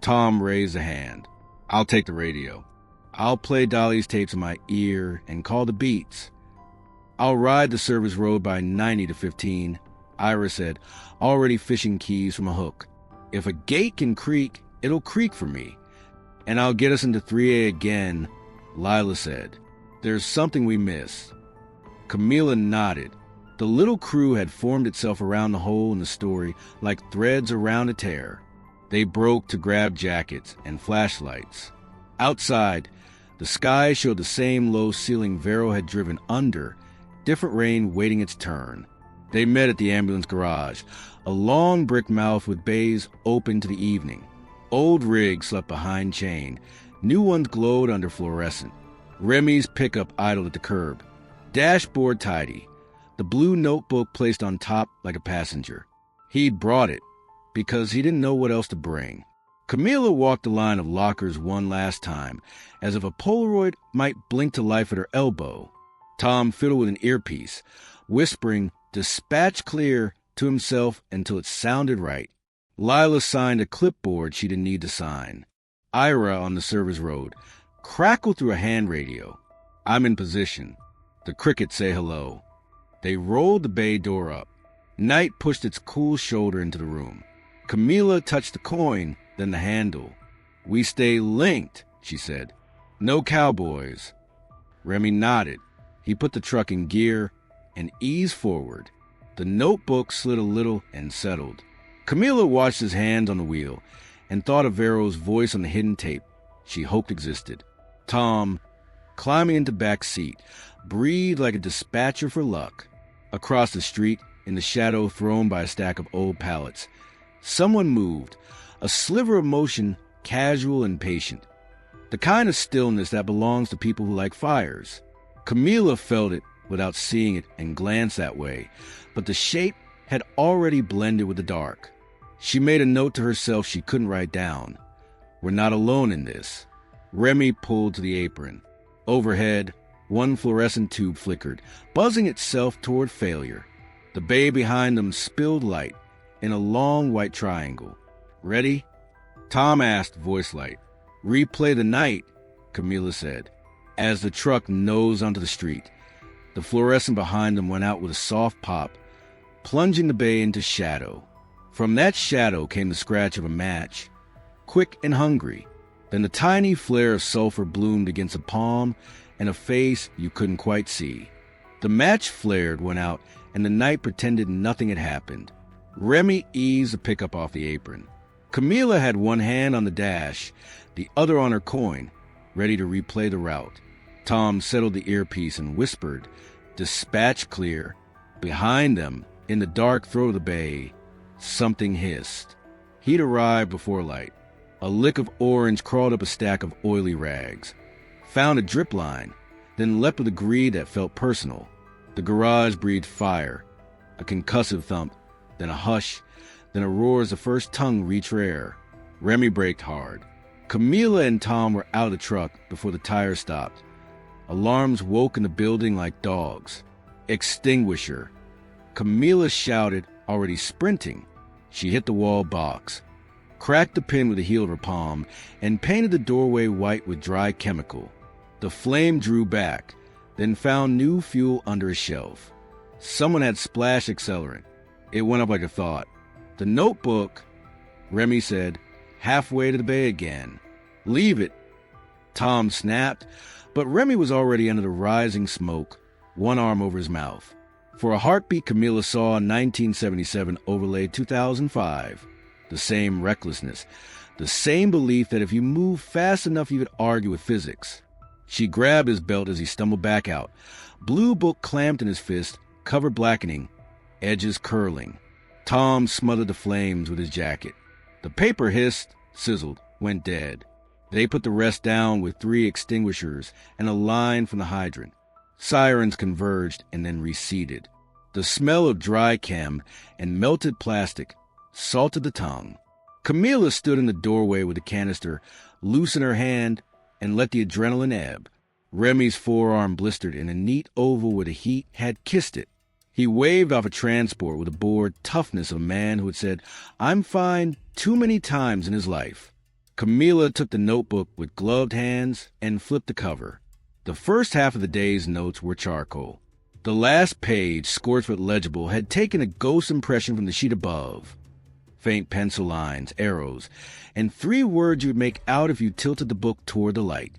Tom raised a hand. "I'll take the radio. I'll play Dolly's tapes in my ear and call the beats. I'll ride the service road by 90 to 15, Ira said, already fishing keys from a hook. "If a gate can creak, it'll creak for me. And I'll get us into 3A again," Lila said. "There's something we miss." Camila nodded. The little crew had formed itself around the hole in the story like threads around a tear. They broke to grab jackets and flashlights. Outside, the sky showed the same low ceiling Vero had driven under, different rain waiting its turn. They met at the ambulance garage, a long brick mouth with bays open to the evening. Old rigs slept behind chain. New ones glowed under fluorescent. Remy's pickup idled at the curb. Dashboard tidy. The blue notebook placed on top like a passenger. He'd brought it, because he didn't know what else to bring. Camila walked the line of lockers one last time, as if a Polaroid might blink to life at her elbow. Tom fiddled with an earpiece, whispering "dispatch clear" to himself until it sounded right. Lila signed a clipboard she didn't need to sign. Ira, on the service road, crackled through a hand radio. "I'm in position." The crickets say hello. They rolled the bay door up. Night pushed its cool shoulder into the room. Camila touched the coin, then the handle. "We stay linked," she said. "No cowboys." Remy nodded. He put the truck in gear and eased forward. The notebook slid a little and settled. Camila watched his hand on the wheel and thought of Vero's voice on the hidden tape she hoped existed. Tom, climbing into back seat, breathed like a dispatcher for luck. Across the street, in the shadow thrown by a stack of old pallets, someone moved, a sliver of motion, casual and patient. The kind of stillness that belongs to people who like fires. Camila felt it without seeing it and glanced that way, but the shape had already blended with the dark. She made a note to herself she couldn't write down. We're not alone in this. Remy pulled to the apron. Overhead, one fluorescent tube flickered, buzzing itself toward failure. The bay behind them spilled light in a long white triangle. "Ready?" Tom asked, voice light. "Replay the night," Camila said. As the truck nosed onto the street, the fluorescent behind them went out with a soft pop, plunging the bay into shadow. From that shadow came the scratch of a match, quick and hungry. Then the tiny flare of sulfur bloomed against a palm and a face you couldn't quite see. The match flared, went out, and the night pretended nothing had happened. Remy eased the pickup off the apron. Camila had one hand on the dash, the other on her coin, ready to replay the route. Tom settled the earpiece and whispered, "Dispatch clear." Behind them, in the dark throat of the bay, something hissed. He'd arrived before light. A lick of orange crawled up a stack of oily rags, found a drip line, then leapt with a greed that felt personal. The garage breathed fire, a concussive thump, then a hush, then a roar as the first tongue reached for air. Remy braked hard. Camila and Tom were out of the truck before the tire stopped. Alarms woke in the building like dogs. "Extinguisher." Camila shouted, already sprinting. She hit the wall box, cracked the pin with the heel of her palm, and painted the doorway white with dry chemical. The flame drew back, then found new fuel under a shelf. Someone had splashed accelerant. It went up like a thought. "The notebook," Remy said, halfway to the bay again. "Leave it." Tom snapped, but Remy was already under the rising smoke, one arm over his mouth. For a heartbeat, Camila saw 1977 overlaid 2005. the same recklessness, the same belief that if you move fast enough you could argue with physics. She grabbed his belt as he stumbled back out, blue book clamped in his fist, cover blackening, edges curling. Tom smothered the flames with his jacket. The paper hissed, sizzled, went dead. They put the rest down with 3 extinguishers and a line from the hydrant. Sirens converged and then receded. The smell of dry chem and melted plastic salted the tongue. Camilla stood in the doorway with the canister, loose in her hand, and let the adrenaline ebb. Remy's forearm blistered in a neat oval where the heat had kissed it. He waved off a transport with the bored toughness of a man who had said, "I'm fine," too many times in his life. Camilla took the notebook with gloved hands and flipped the cover. The first half of the day's notes were charcoal. The last page, scorched but legible, had taken a ghost impression from the sheet above. Faint pencil lines, arrows, and 3 words you would make out if you tilted the book toward the light.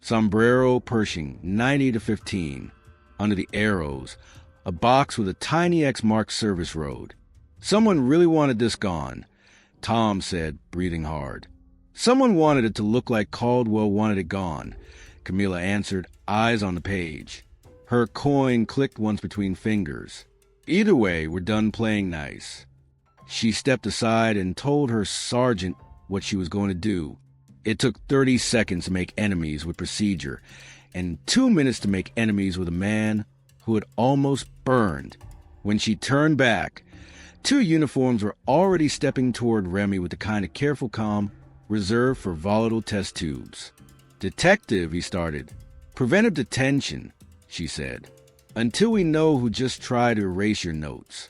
Sombrero Pershing, 90 to 15. Under the arrows, a box with a tiny X marked service road. Someone really wanted this gone, Tom said, breathing hard. Someone wanted it to look like Caldwell wanted it gone, Camilla answered, eyes on the page. Her coin clicked once between fingers. Either way, we're done playing nice. She stepped aside and told her sergeant what she was going to do. It took 30 seconds to make enemies with procedure, and 2 minutes to make enemies with a man who had almost burned. When she turned back, 2 uniforms were already stepping toward Remy with the kind of careful calm reserved for volatile test tubes. "Detective," he started. "Preventive detention," she said, "until we know who just tried to erase your notes."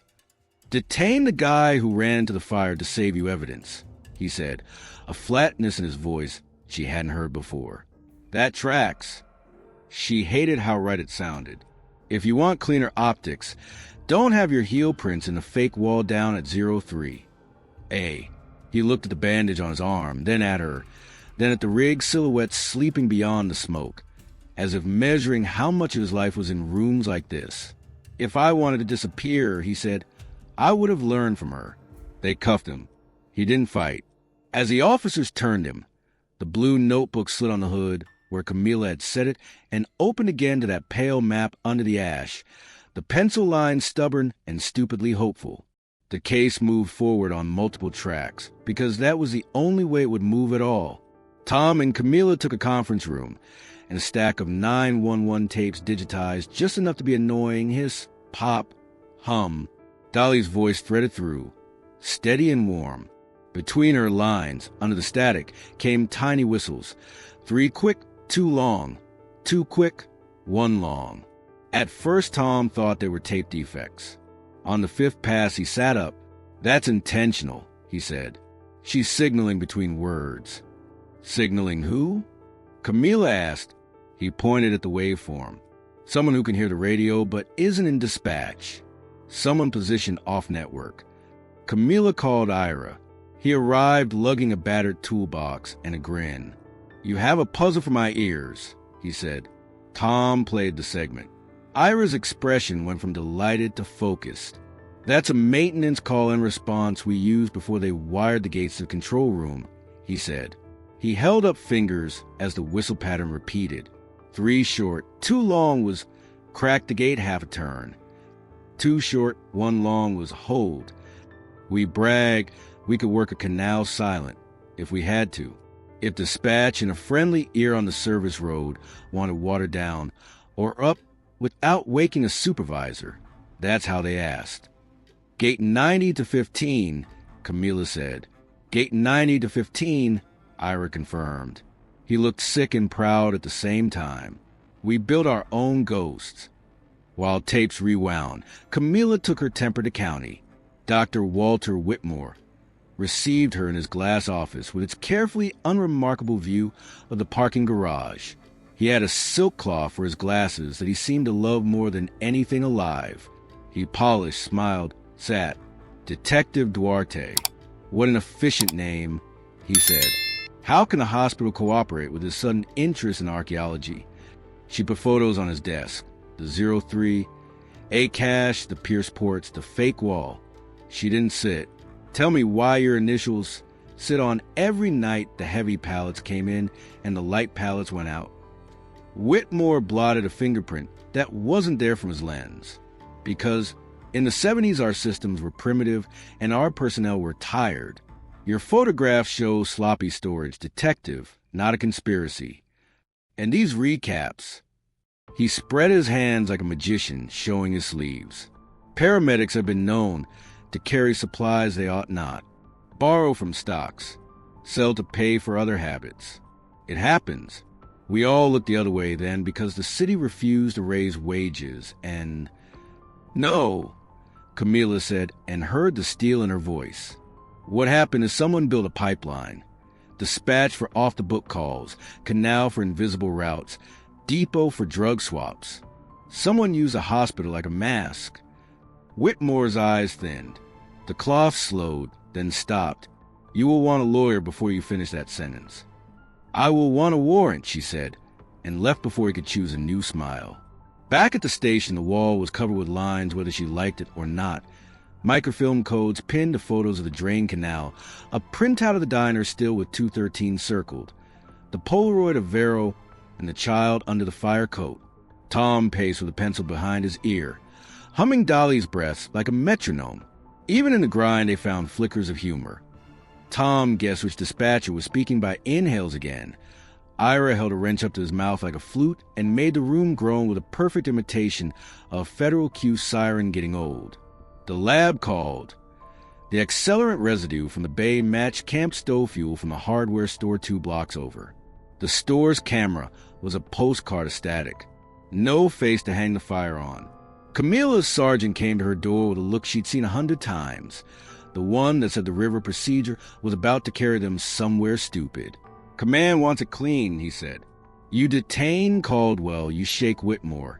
"Detain the guy who ran into the fire to save you evidence," he said, a flatness in his voice she hadn't heard before. "That tracks." She hated how right it sounded. "If you want cleaner optics, don't have your heel prints in the fake wall down at 03. A. He looked at the bandage on his arm, then at her, then at the rigged silhouette sleeping beyond the smoke, as if measuring how much of his life was in rooms like this. "If I wanted to disappear," he said, "I would have learned from her." They cuffed him. He didn't fight. As the officers turned him, the blue notebook slid on the hood, where Camilla had set it, and opened again to that pale map under the ash, the pencil line stubborn and stupidly hopeful. The case moved forward on multiple tracks, because that was the only way it would move at all. Tom and Camilla took a conference room, and a stack of 911 tapes digitized just enough to be annoying. Hiss, pop, hum. Dolly's voice threaded through, steady and warm. Between her lines, under the static, came tiny whistles. 3 quick, 2 long. 2 quick, 1 long. At first, Tom thought they were tape defects. On the 5th pass, he sat up. "That's intentional," he said. "She's signaling between words." "Signaling who?" Camilla asked. He pointed at the waveform. "Someone who can hear the radio but isn't in dispatch. Someone positioned off-network." Camilla called Ira. He arrived lugging a battered toolbox and a grin. "You have a puzzle for my ears," he said. Tom played the segment. Ira's expression went from delighted to focused. "That's a maintenance call and response we used before they wired the gates to the control room," he said. He held up fingers as the whistle pattern repeated. 3 short, 2 long was crack the gate half a turn. 2 short, 1 long was hold. We bragged we could work a canal silent, if we had to. If dispatch and a friendly ear on the service road wanted water down, or up without waking a supervisor, that's how they asked. "Gate 90 to 15, Camilla said. "Gate 90 to 15, Ira confirmed. He looked sick and proud at the same time. "We built our own ghosts." While tapes rewound, Camilla took her temper to county. Dr. Walter Whitmore received her in his glass office with its carefully unremarkable view of the parking garage. He had a silk cloth for his glasses that he seemed to love more than anything alive. He polished, smiled, sat. "Detective Duarte. What an efficient name," he said. "How can the hospital cooperate with his sudden interest in archaeology?" She put photos on his desk. The 03, A cache, the Pierce ports, the fake wall. She didn't sit. Tell me why your initials sit on every night the heavy pallets came in and the light pallets went out. Whitmore blotted a fingerprint that wasn't there from his lens. Because in the 70s our systems were primitive and our personnel were tired. Your photograph shows sloppy storage, detective, not a conspiracy. And these recaps, he spread his hands like a magician, showing his sleeves. Paramedics have been known to carry supplies they ought not, borrow from stocks, sell to pay for other habits. It happens. We all looked the other way then because the city refused to raise wages and... No, Camila said, and heard the steel in her voice. What happened is someone built a pipeline. Dispatch for off-the-book calls, canal for invisible routes, depot for drug swaps. Someone used a hospital like a mask. Whitmore's eyes thinned. The cloth slowed, then stopped. You will want a lawyer before you finish that sentence. I will want a warrant, she said, and left before he could choose a new smile. Back at the station, the wall was covered with lines whether she liked it or not. Microfilm codes pinned to photos of the drain canal, a printout of the diner still with 213 circled, the Polaroid of Vero and the child under the fire coat. Tom paced with a pencil behind his ear, humming Dolly's breaths like a metronome. Even in the grind, they found flickers of humor. Tom guessed which dispatcher was speaking by inhales again. Ira held a wrench up to his mouth like a flute and made the room groan with a perfect imitation of Federal Q siren getting old. The lab called. The accelerant residue from the bay matched camp stove fuel from the hardware store 2 blocks over. The store's camera was a postcard of static. No face to hang the fire on. Camila's sergeant came to her door with a look she'd seen 100 times. The one that said the river procedure was about to carry them somewhere stupid. Command wants it clean, he said. You detain Caldwell, you shake Whitmore.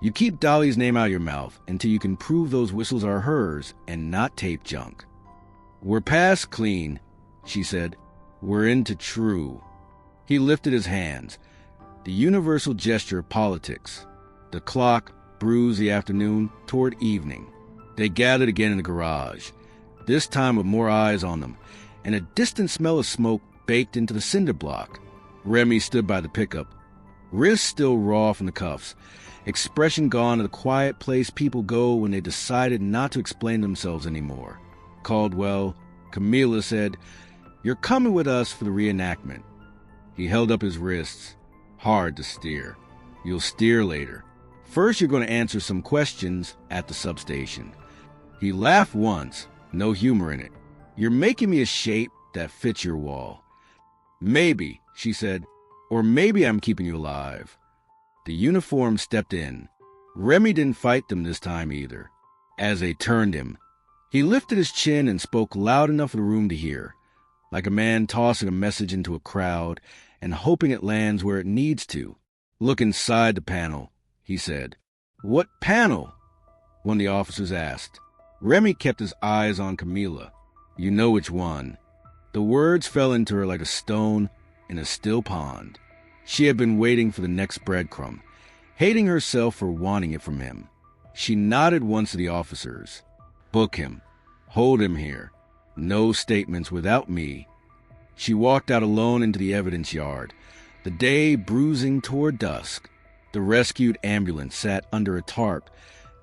You keep Dolly's name out of your mouth until you can prove those whistles are hers and not tape junk. We're past clean, she said. We're into true. He lifted his hands, the universal gesture of politics. The clock bruised the afternoon toward evening. They gathered again in the garage, this time with more eyes on them, and a distant smell of smoke baked into the cinder block. Remy stood by the pickup, wrists still raw from the cuffs, expression gone to the quiet place people go when they decided not to explain themselves anymore. Caldwell, Camila said, You're coming with us for the reenactment. He held up his wrists, hard to steer. You'll steer later. First, you're going to answer some questions at the substation. He laughed once, no humor in it. You're making me a shape that fits your wall. Maybe, she said, or maybe I'm keeping you alive. The uniform stepped in. Remy didn't fight them this time either. As they turned him, he lifted his chin and spoke loud enough for the room to hear, like a man tossing a message into a crowd and hoping it lands where it needs to. Look inside the panel, he said. What panel? One of the officers asked. Remy kept his eyes on Camila. You know which one. The words fell into her like a stone in a still pond. She had been waiting for the next breadcrumb, hating herself for wanting it from him. She nodded once to the officers. Book him. Hold him here. No statements without me. She walked out alone into the evidence yard. The day bruising toward dusk. The rescued ambulance sat under a tarp,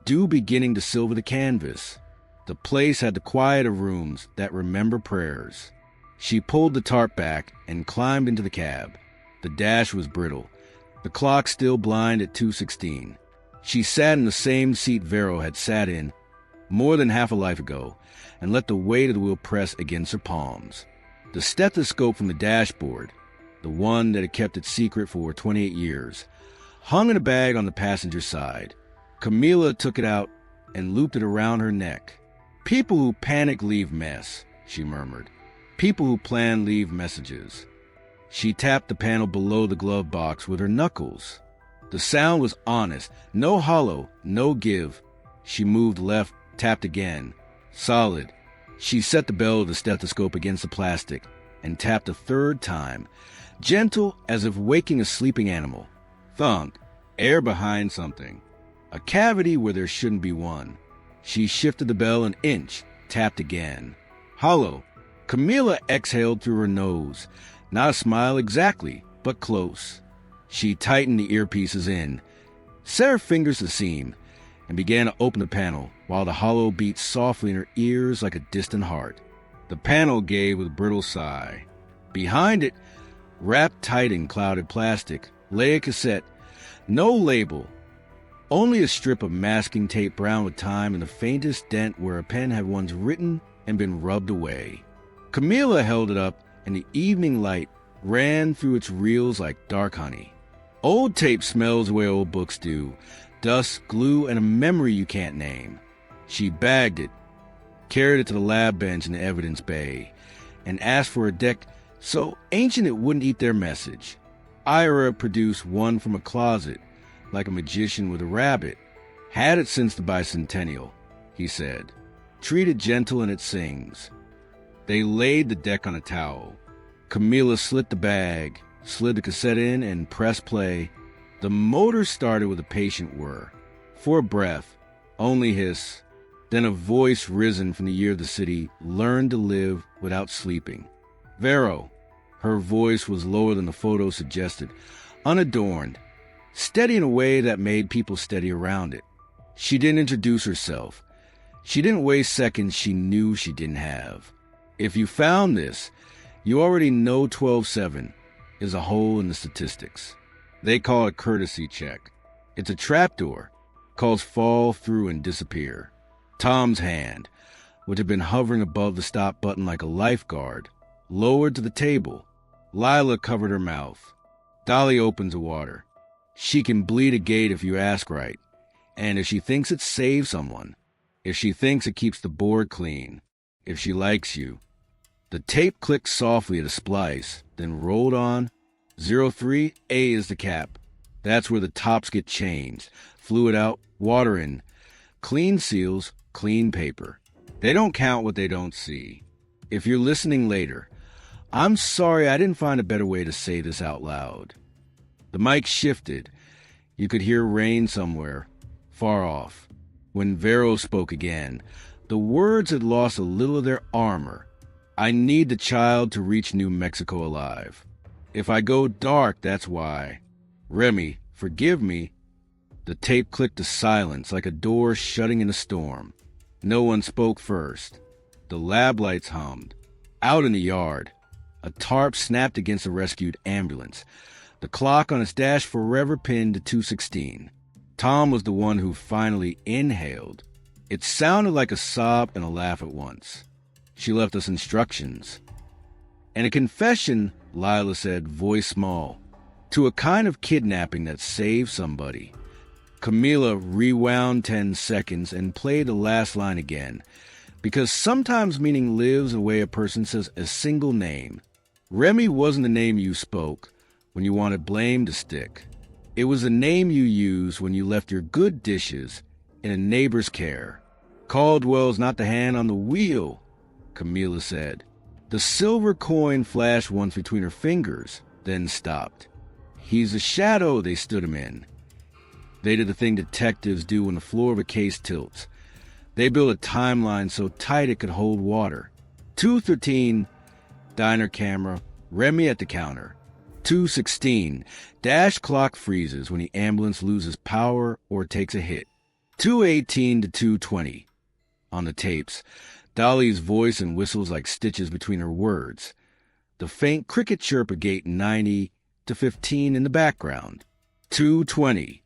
dew beginning to silver the canvas. The place had the quiet of rooms that remember prayers. She pulled the tarp back and climbed into the cab. The dash was brittle, the clock still blind at 2:16. She sat in the same seat Vero had sat in more than half a life ago and let the weight of the wheel press against her palms. The stethoscope from the dashboard, the one that had kept it secret for 28 years, hung in a bag on the passenger side. Camila took it out and looped it around her neck. People who panic leave mess, she murmured. People who plan leave messages. She tapped the panel below the glove box with her knuckles. The sound was honest, no hollow, no give. She moved left, tapped again. Solid. She set the bell of the stethoscope against the plastic and tapped a third time, gentle as if waking a sleeping animal. Thunk. Air behind something. A cavity where there shouldn't be one. She shifted the bell an inch, tapped again. Hollow. Camilla exhaled through her nose. Not a smile exactly, but close. She tightened the earpieces in, set her fingers to the seam, and began to open the panel, while the hollow beat softly in her ears like a distant heart. The panel gave with a brittle sigh. Behind it, wrapped tight in clouded plastic, lay a cassette. No label, only a strip of masking tape brown with time and the faintest dent where a pen had once written and been rubbed away. Camilla held it up, and the evening light ran through its reels like dark honey. Old tape smells the way old books do, dust, glue, and a memory you can't name. She bagged it, carried it to the lab bench in the evidence bay, and asked for a deck so ancient it wouldn't eat their message. Ira produced one from a closet, like a magician with a rabbit. Had it since the bicentennial, he said. Treat it gentle and it sings. They laid the deck on a towel. Camilla slit the bag, slid the cassette in, and pressed play. The motor started with a patient whir. For a breath, only hiss, then a voice risen from the year of the city, learned to live without sleeping. Vero. Her voice was lower than the photo suggested, unadorned, steady in a way that made people steady around it. She didn't introduce herself. She didn't waste seconds she knew she didn't have. If you found this, you already know 12-7 is a hole in the statistics. They call it courtesy check. It's a trapdoor. Calls fall through and disappear. Tom's hand, which had been hovering above the stop button like a lifeguard, lowered to the table. Lila covered her mouth. Dolly opens the water. She can bleed a gate if you ask right. And if she thinks it saves someone, if she thinks it keeps the board clean, if she likes you. The tape clicked softly at a splice, then rolled on. 03, A is the cap. That's where the tops get changed. Fluid out, water in. Clean seals, clean paper. They don't count what they don't see. If you're listening later, I'm sorry I didn't find a better way to say this out loud. The mic shifted. You could hear rain somewhere, far off. When Vero spoke again, the words had lost a little of their armor. I need the child to reach New Mexico alive. If I go dark, that's why. Remy, forgive me. The tape clicked to silence like a door shutting in a storm. No one spoke first. The lab lights hummed. Out in the yard, a tarp snapped against a rescued ambulance. The clock on its dash forever pinned to 2:16. Tom was the one who finally inhaled. It sounded like a sob and a laugh at once. She left us instructions. And a confession, Lila said, voice small, to a kind of kidnapping that saved somebody. Camilla rewound 10 seconds and played the last line again, because sometimes meaning lives in the way a person says a single name. Remy wasn't the name you spoke when you wanted blame to stick. It was the name you used when you left your good dishes in a neighbor's care. Caldwell's not the hand on the wheel, Camilla said. The silver coin flashed once between her fingers, then stopped. He's the shadow they stood him in. They did the thing detectives do when the floor of a case tilts. They built a timeline so tight it could hold water. 2:13, diner camera, Remy at the counter. 2:16, dash clock freezes when the ambulance loses power or takes a hit. 2:18 to 2:20. On the tapes, Dolly's voice and whistles like stitches between her words. The faint cricket chirp of gate 90 to 15 in the background. 2:20.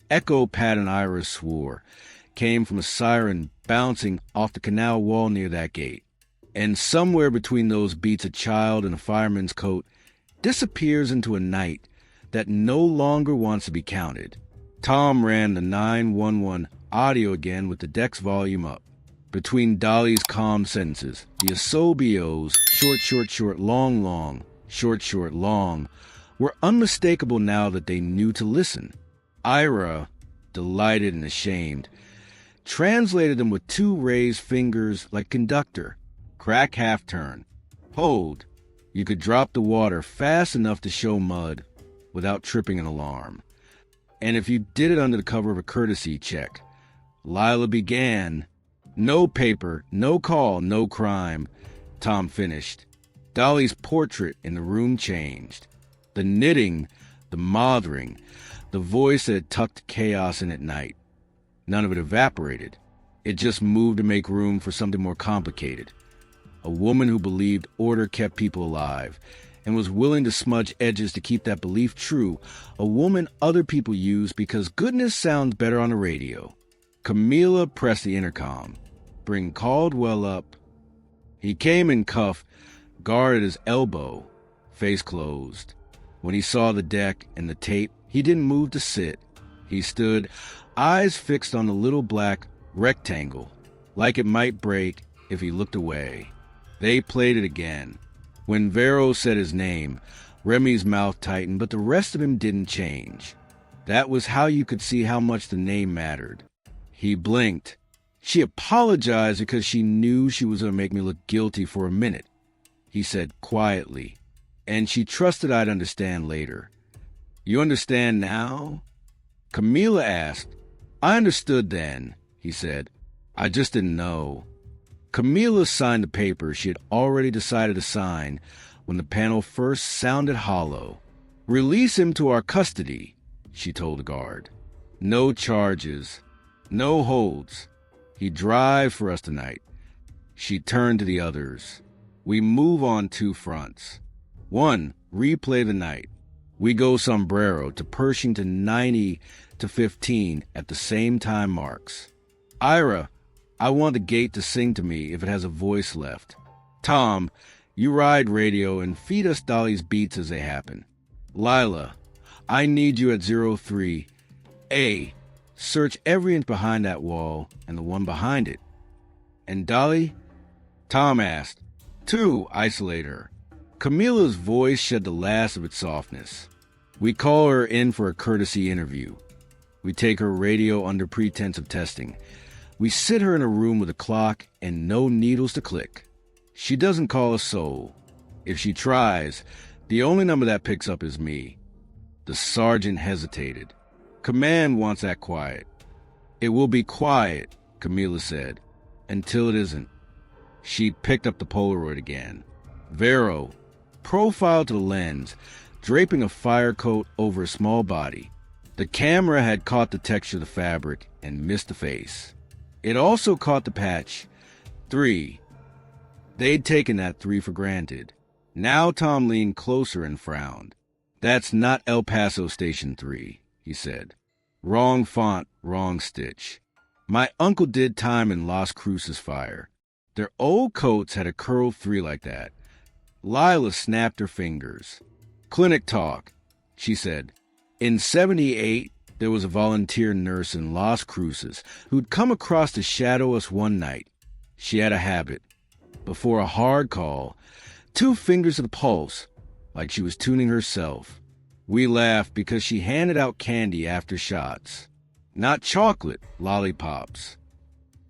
Echo Pat and Ira swore came from a siren bouncing off the canal wall near that gate. And somewhere between those beats, a child in a fireman's coat disappears into a night that no longer wants to be counted. Tom ran the 911 audio again with the deck's volume up. Between Dolly's calm sentences, the asobios, short, short, short, long, long, short, short, long, were unmistakable now that they knew to listen. Ira, delighted and ashamed, translated them with two raised fingers like conductor. Crack half turn. Hold. You could drop the water fast enough to show mud without tripping an alarm. And if you did it under the cover of a courtesy check, Lila began. No paper, no call, no crime. Tom finished. Dolly's portrait in the room changed. The knitting, the mothering, the voice that had tucked chaos in at night. None of it evaporated. It just moved to make room for something more complicated. A woman who believed order kept people alive and was willing to smudge edges to keep that belief true. A woman other people used because goodness sounds better on the radio. Camilla pressed the intercom. Bring Caldwell up. He came in cuff, guard at his elbow, face closed. When he saw the deck and the tape, he didn't move to sit. He stood, eyes fixed on the little black rectangle, like it might break if he looked away. They played it again. When Vero said his name, Remy's mouth tightened, but the rest of him didn't change. That was how you could see how much the name mattered. He blinked. She apologized because she knew she was going to make me look guilty for a minute. He said quietly, and she trusted I'd understand later. You understand now? Camilla asked. I understood then, he said. I just didn't know. Camilla signed the paper she had already decided to sign when the panel first sounded hollow. Release him to our custody, she told the guard. No charges. No holds. He'd drive for us tonight. She turned to the others. We move on two fronts. One, replay the night. We go sombrero to Pershing to 90 to 15 at the same time marks. Ira, I want the gate to sing to me if it has a voice left. Tom, you ride radio and feed us Dolly's beats as they happen. Lila, I need you at 03. A, search every inch behind that wall and the one behind it. And Dolly? Tom asked. 2, isolate her. Camilla's voice shed the last of its softness. We call her in for a courtesy interview. We take her radio under pretense of testing. We sit her in a room with a clock and no needles to click. She doesn't call a soul. If she tries, the only number that picks up is me. The sergeant hesitated. Command wants that quiet. It will be quiet, Camilla said, until it isn't. She picked up the Polaroid again. Vero, profile to the lens, draping a fire coat over a small body. The camera had caught the texture of the fabric and missed the face. It also caught the patch 3. They'd taken that 3 for granted. Now Tom leaned closer and frowned. That's not El Paso Station 3, he said. Wrong font, wrong stitch. My uncle did time in Las Cruces fire. Their old coats had a curled 3 like that. Lila snapped her fingers. Clinic talk, she said. In 78, there was a volunteer nurse in Las Cruces who'd come across to shadow us one night. She had a habit. Before a hard call, 2 fingers to the pulse, like she was tuning herself. We laughed because she handed out candy after shots. Not chocolate, lollipops.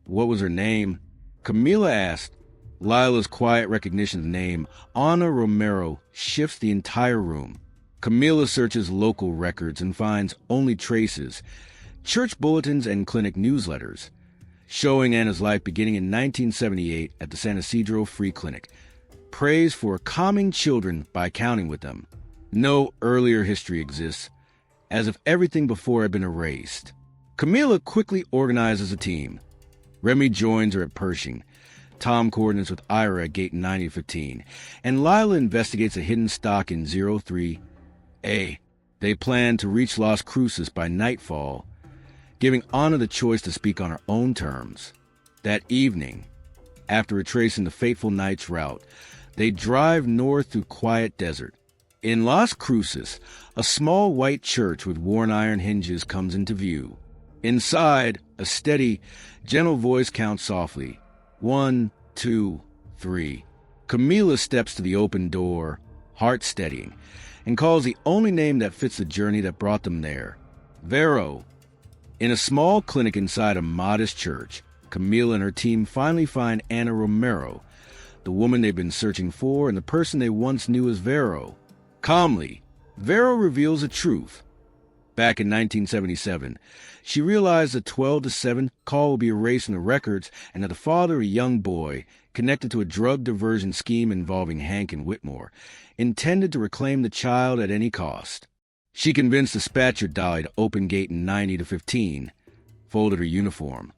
What was her name? Camilla asked. Lila's quiet recognition of the name, Ana Romero, shifts the entire room. Camilla searches local records and finds only traces, church bulletins and clinic newsletters, showing Anna's life beginning in 1978 at the San Isidro Free Clinic. Praise for calming children by counting with them. No earlier history exists, as if everything before had been erased. Camilla quickly organizes a team. Remy joins her at Pershing. Tom coordinates with Ira at gate 9015, and Lila investigates a hidden stock in 03A. They plan to reach Las Cruces by nightfall, giving Anna the choice to speak on her own terms. That evening, after retracing the fateful night's route, they drive north through quiet desert. In Las Cruces, a small white church with worn iron hinges comes into view. Inside, a steady, gentle voice counts softly. 1, 2, 3. Camilla steps to the open door, heart steadying, and calls the only name that fits the journey that brought them there. Vero. In a small clinic inside a modest church, Camilla and her team finally find Ana Romero, the woman they've been searching for and the person they once knew as Vero. Calmly, Vero reveals the truth. Back in 1977, she realized the 12 to 7 call would be erased from the records and that the father of a young boy connected to a drug diversion scheme involving Hank and Whitmore, intended to reclaim the child at any cost. She convinced dispatcher Dolly to open gate 90 to 15, folded her uniform,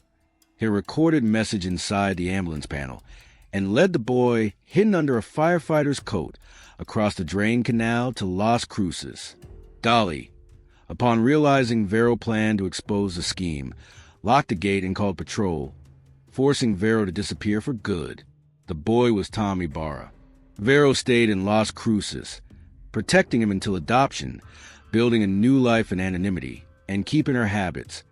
hid a recorded message inside the ambulance panel, and led the boy, hidden under a firefighter's coat, across the drain canal to Las Cruces. Dolly, upon realizing Vero planned to expose the scheme, locked the gate and called patrol, forcing Vero to disappear for good. The boy was Tom Ibarra. Vero stayed in Las Cruces, protecting him until adoption, building a new life in anonymity, and keeping her habits,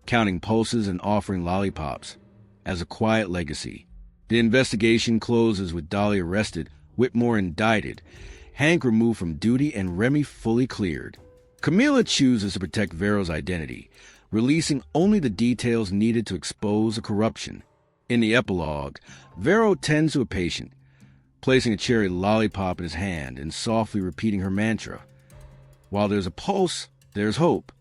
counting pulses and offering lollipops, as a quiet legacy. The investigation closes with Dolly arrested, Whitmore indicted, Hank removed from duty, and Remy fully cleared. Camila chooses to protect Vero's identity, releasing only the details needed to expose the corruption. In the epilogue, Vero tends to a patient, placing a cherry lollipop in his hand and softly repeating her mantra. While there's a pulse, there's hope.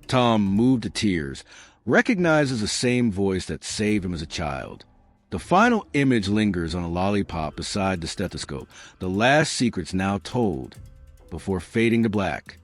Tom, moved to tears, recognizes the same voice that saved him as a child. The final image lingers on a lollipop beside the stethoscope, the last secrets now told, before fading to black.